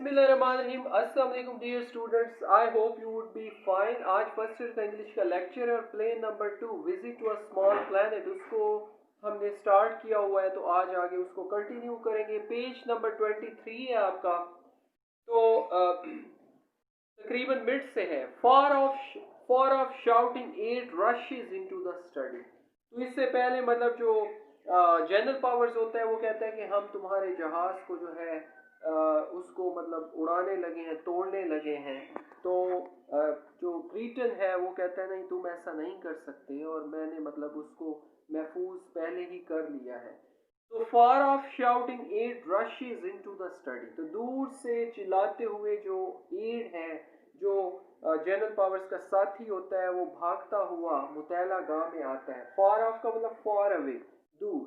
बिस्मिल्लाहिर्रहमानिर्रहीम। अस्सलाम वालेकुम dear students, I hope you would be fine. आज फर्स्ट ईयर का इंग्लिश का लेक्चर है और play number 2 visit to a small planet, उसको हमने स्टार्ट किया हुआ है, तो आज आगे उसको कंटिन्यू करेंगे। पेज नंबर 23 है आपका, तो तकरीबन मिड से है। For of shouting at rashes into the study. तो इससे पहले मतलब जो जनरल पावर्स होता है वो कहता है कि हम तुम्हारे जहाज को जो है उसको मतलब उड़ाने लगे हैं, तोड़ने लगे हैं। तो जो क्रीटन है वो कहता है नहीं, तुम ऐसा नहीं कर सकते, और मैंने मतलब उसको महफूज पहले ही कर लिया है। तो far off shouting Ed rushes into the study, तो दूर से चिल्लाते हुए जो एड है, जो जनरल पावर्स का साथी होता है, वो भागता हुआ मुतैला गाह में आता है। फार ऑफ का मतलब फार अवे, दूर।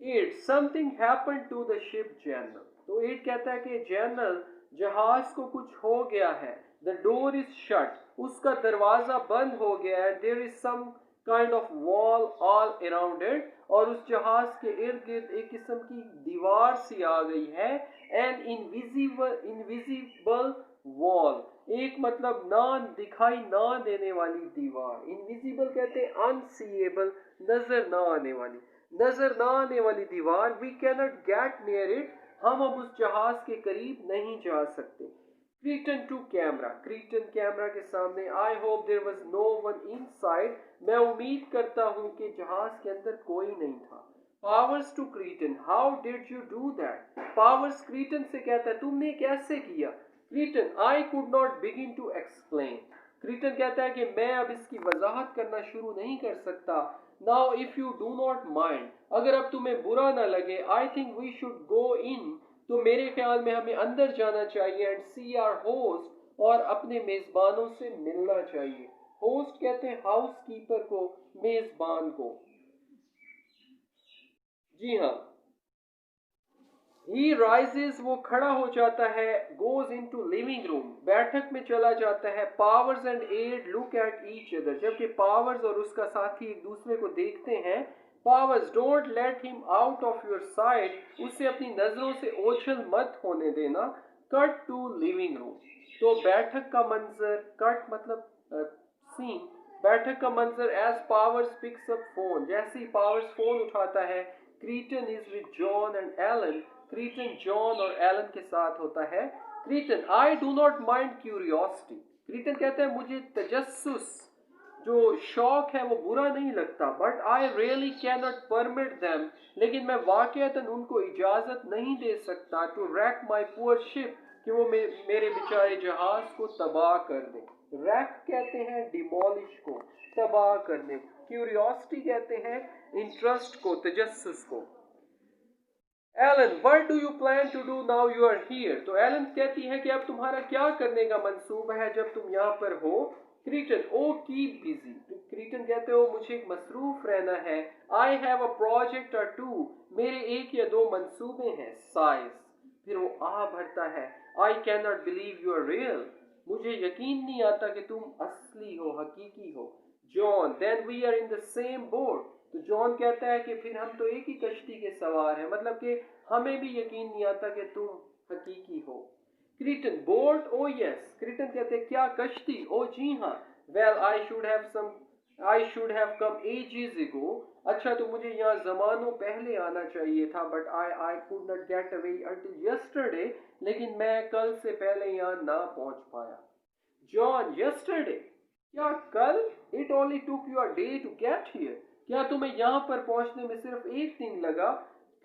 Ed something happen to the ship general, तो एड कहता है कि जनरल जहाज को कुछ हो गया है। द डोर इज शट, उसका दरवाजा बंद हो गया है। There is some kind of wall all around it, और उस जहाज के इर्द गिर्द एक किस्म की दीवार सी आ गई है। एन इनविजिबल वॉल, एक मतलब ना दिखाई ना देने वाली दीवार। इनविजिबल कहते हैं अनसीएबल, नजर ना आने वाली, नजर ना आने वाली दीवार। We cannot get near it, हम अब उस जहाज के करीब नहीं जा सकते। Creighton to camera, Creighton camera के सामने। I hope there was no one inside, मैं उम्मीद करता हूं कि जहाज के अंदर कोई नहीं था। Powers to Creighton, how did you do that. Powers Creighton से कहता है तुमने कैसे किया। Creighton, I could not begin to explain. Creighton कहता है कि मैं अब इसकी वजाहत करना शुरू नहीं कर सकता। Now if you do not mind, अगर अब तुम्हें बुरा ना लगे, I think we should go in, तो मेरे ख्याल में हमें अंदर जाना चाहिए। एंड सी आर होस्ट, और अपने मेजबानों से मिलना चाहिए। होस्ट कहते हैं हाउस कीपर को, मेजबान को। जी हाँ। ही राइजेस, वो खड़ा हो जाता है। Goes into living room, बैठक में चला जाता है। Powers and Ed look at each other, जबकि पावर्स और उसका साथी एक दूसरे को देखते हैं। Powers, don't let him out of your sight, उसे अपनी नजरों से ओझल मत होने देना। कट टू लिविंग रूम, तो बैठक का मंजर, कट मतलब सीन, बैठक का मंजर। As Powers picks up phone, जैसे ही पावर्स फोन उठाता है। Creighton is with John and Allen, Creighton John और एलन के साथ होता है। Creighton, I do not mind curiosity, Creighton कहता है मुझे तजस्सुस, जो शौक है, वो बुरा नहीं लगता। But I really can not permit them, लेकिन मैं वाकईतन उनको इजाजत नहीं दे सकता। To wreck my poor ship, कि वो मेरे बेचारे जहाज को तबाह कर दे। रैक कहते हैं डिमोलिश को, तबाह करने। क्यूरियोसिटी कहते हैं इंटरेस्ट को, तजस्सुस को। Alan, what do you plan to do now you are here, तो एलन कहती है कि अब तुम्हारा क्या करने का मंसूबा है जब तुम यहाँ पर हो। क्रीटन, ओ कीप बिजी, क्रीटन कहते हो मुझे मसरूफ रहना है। आई हैव अ प्रोजेक्ट और टू, मेरे एक या दो मंसूबे हैं। साइज, फिर वो आ भरता है। I can not believe you are real, मुझे यकीन नहीं आता कि तुम असली हो, हकीकी हो। John, then we are in the same boat, तो जॉन कहता है कि फिर हम तो एक ही कश्ती के सवार हैं, मतलब कि हमें भी यकीन नहीं आता कि तुम हकीकी हो। क्रीटन, बोट, ओ यस, क्रीटन कहते हैं क्या कश्ती, ओ जी हाँ। Well I should have come ages ago, अच्छा तो मुझे यहाँ जमानों पहले आना चाहिए था। But I could not get away until yesterday, लेकिन मैं कल से पहले यहाँ ना पहुंच पाया। जॉन, यस्टरडे, क्या कल। It only took you a day to get here, क्या तुम्हें यहाँ पर पहुंचने में सिर्फ एक दिन लगा।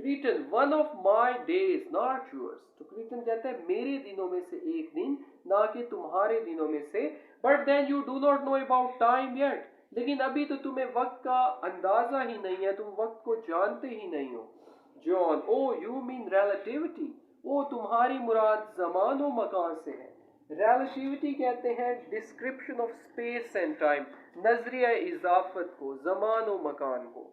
Creighton, one of my days not yours, तो क्रीटन कहता है मेरे दिनों में से एक दिन, ना कि तुम्हारे दिनों में से। But then you do not know about time yet, लेकिन अभी तो तुम्हें वक्त का अंदाजा ही नहीं है, तुम वक्त को जानते ही नहीं हो। John, oh you mean relativity, ओ तुम्हारी मुराद जमान व मकान से है। रिलेटिविटी कहते हैं description of space and time, नजरिया इजाफत को, जमान व मकान को।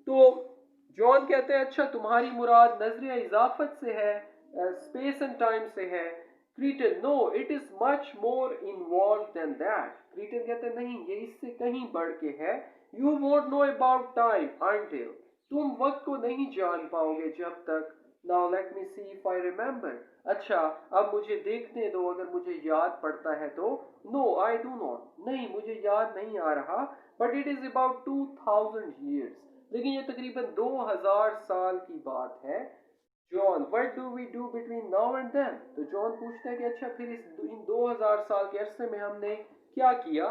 तो जॉन कहते हैं अच्छा तुम्हारी मुराद नजरिया इजाफत से है, स्पेस एंड टाइम से है। Creighton, no it is much more involved than that, Creighton कहते हैं नहीं, ये इससे कहीं बढ़ के है। You won't know about time until, तुम वक्त को नहीं जान पाओगे जब तक now let me see if I remember. अच्छा, अब मुझे देखने दो अगर मुझे याद पड़ता है तो। नो आई डू नॉट, नहीं मुझे याद नहीं आ रहा। But it is about 2000 years, लेकिन ये तकरीबन 2000 साल की बात है। John, what do we do between now and then? तो जॉन पूछता है कि अच्छा फिर इन 2000 साल के अरसे में हमने क्या किया?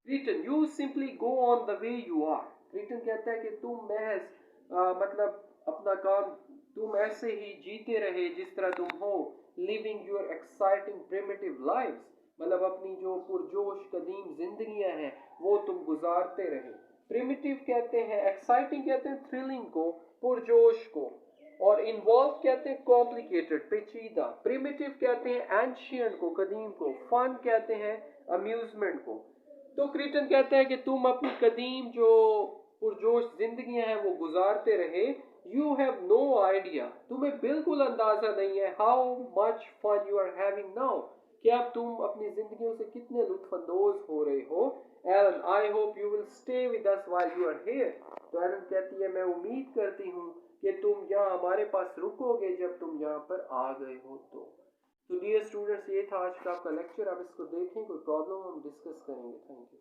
Creighton, you simply go on the way you are. Creighton कहता है कि तुम महज मतलब अपना काम, तुम ऐसे ही जीते रहे जिस तरह तुम हो। Living your exciting primitive lives, मतलब अपनी जो पुरजोश कदीम जिंदगियां हैं वो तुम गुजारते रहे। प्रिमिटिव कहते हैं, एक्साइटिंग कहते हैं थ्रिलिंग को, पुरजोश को, और इन्वॉल्व कहते हैं कॉम्प्लिकेटेड, पेचीदा। प्रिमिटिव कहते हैं एंशियंट को, कदीम को। फन कहते हैं अम्यूजमेंट को। तो क्रिटन कहता है कि तुम अपनी कदीम जो पुरजोश जिंदगियां हैं वो गुजारते रहे। यू हैव नो आइडिया, तुम्हें बिल्कुल अंदाजा नहीं है, how much fun you are having now, कि अब तुम अपनी जिंदगियों से कितने लुत्फानंदोज हो रहे हो। Alan, I hope you will stay with us while you are here. तो एलन कहती है मैं उम्मीद करती हूँ कि तुम यहाँ हमारे पास रुकोगे जब तुम यहाँ पर आ गए हो। तो डियर स्टूडेंट्स, ये था आज का आपका लेक्चर। आप इसको देखें, कोई प्रॉब्लम हम डिस्कस करेंगे। Thank you.